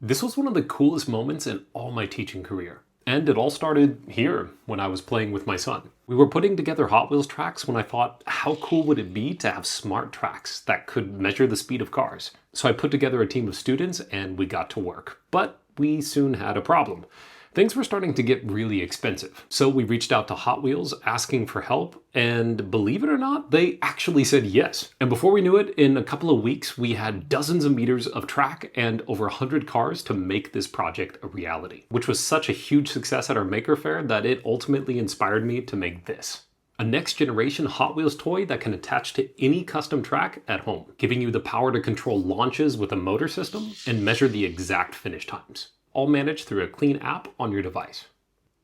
This was one of the coolest moments in all my teaching career. And it all started here when I was playing with my son. We were putting together Hot Wheels tracks when I thought, how cool would it be to have smart tracks that could measure the speed of cars? So I put together a team of students and we got to work. But we soon had a problem. Things were starting to get really expensive. So we reached out to Hot Wheels asking for help, and believe it or not, they actually said yes. And before we knew it, in a couple of weeks, we had dozens of meters of track and over 100 cars to make this project a reality, which was such a huge success at our Maker Fair that it ultimately inspired me to make this. A next generation Hot Wheels toy that can attach to any custom track at home, giving you the power to control launches with a motor system and measure the exact finish times, all managed through a clean app on your device.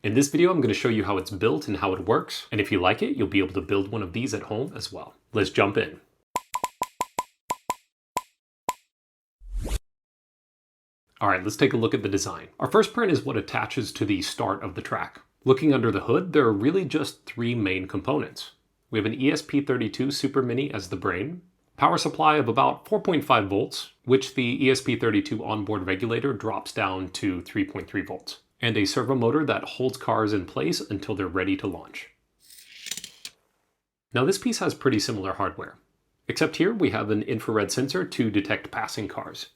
In this video, I'm going to show you how it's built and how it works, and if you like it, you'll be able to build one of these at home as well. Let's jump in. Alright, let's take a look at the design. Our first print is what attaches to the start of the track. Looking under the hood, there are really just three main components. We have an ESP32 Super Mini as the brain, power supply of about 4.5 volts, which the ESP32 onboard regulator drops down to 3.3 volts, and a servo motor that holds cars in place until they're ready to launch. Now this piece has pretty similar hardware, except here we have an infrared sensor to detect passing cars.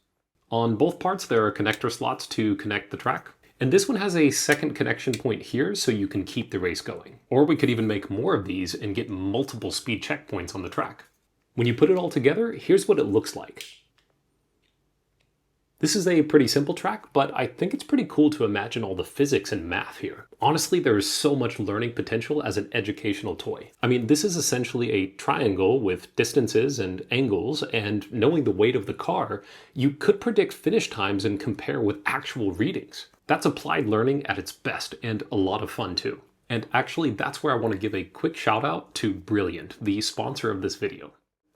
On both parts there are connector slots to connect the track, and this one has a second connection point here so you can keep the race going. Or we could even make more of these and get multiple speed checkpoints on the track. When you put it all together, here's what it looks like. This is a pretty simple track, but I think it's pretty cool to imagine all the physics and math here. Honestly, there is so much learning potential as an educational toy. I mean, this is essentially a triangle with distances and angles, and knowing the weight of the car, you could predict finish times and compare with actual readings. That's applied learning at its best, and a lot of fun too. And actually, that's where I want to give a quick shout out to Brilliant, the sponsor of this video.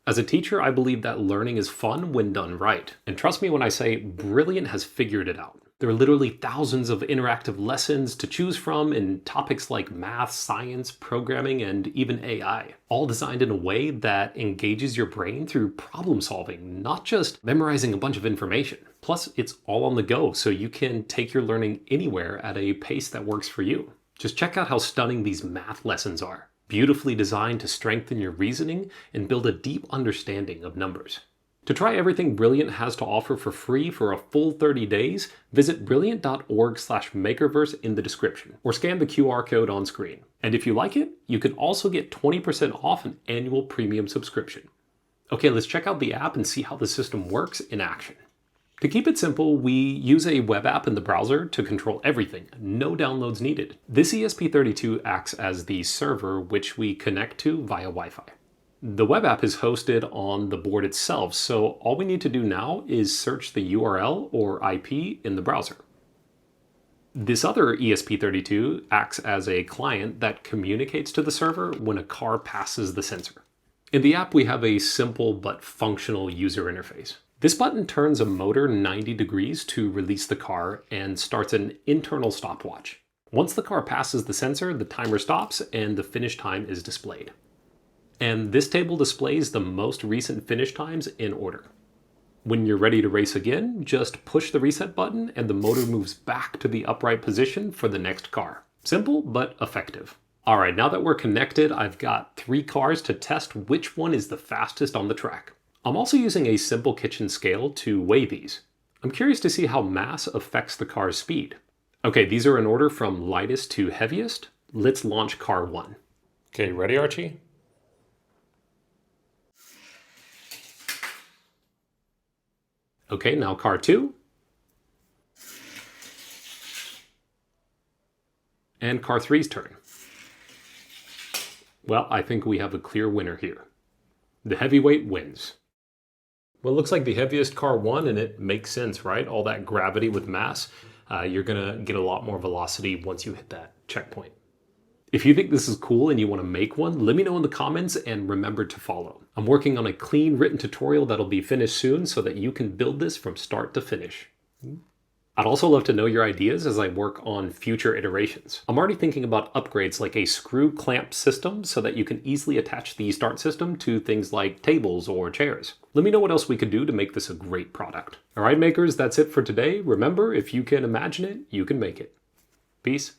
As a teacher, I believe that learning is fun when done right. And trust me when I say Brilliant has figured it out. There are literally thousands of interactive lessons to choose from in topics like math, science, programming, and even AI, all designed in a way that engages your brain through problem solving, not just memorizing a bunch of information. Plus, it's all on the go, so you can take your learning anywhere at a pace that works for you. Just check out how stunning these math lessons are. Beautifully designed to strengthen your reasoning and build a deep understanding of numbers. To try everything Brilliant has to offer for free for a full 30 days, visit brilliant.org/makerverse in the description, or scan the QR code on screen. And if you like it, you can also get 20% off an annual premium subscription. Okay, let's check out the app and see how the system works in action. To keep it simple, we use a web app in the browser to control everything, no downloads needed. This ESP32 acts as the server which we connect to via Wi-Fi. The web app is hosted on the board itself, so all we need to do now is search the URL or IP in the browser. This other ESP32 acts as a client that communicates to the server when a car passes the sensor. In the app, we have a simple but functional user interface. This button turns a motor 90 degrees to release the car and starts an internal stopwatch. Once the car passes the sensor, the timer stops and the finish time is displayed. And this table displays the most recent finish times in order. When you're ready to race again, just push the reset button and the motor moves back to the upright position for the next car. Simple, but effective. Alright, now that we're connected, I've got 3 cars to test which one is the fastest on the track. I'm also using a simple kitchen scale to weigh these. I'm curious to see how mass affects the car's speed. Okay, these are in order from lightest to heaviest. Let's launch car 1. Okay, ready, Archie? Okay, now car 2. And car 3's turn. Well, I think we have a clear winner here. The heavyweight wins. Well, it looks like the heaviest car won, and it makes sense, right? All that gravity with mass, you're gonna get a lot more velocity once you hit that checkpoint. If you think this is cool and you want to make one, let me know in the comments and remember to follow. I'm working on a clean written tutorial that'll be finished soon so that you can build this from start to finish. I'd also love to know your ideas as I work on future iterations. I'm already thinking about upgrades like a screw clamp system so that you can easily attach the start system to things like tables or chairs. Let me know what else we could do to make this a great product. All right, makers, that's it for today. Remember, if you can imagine it, you can make it. Peace.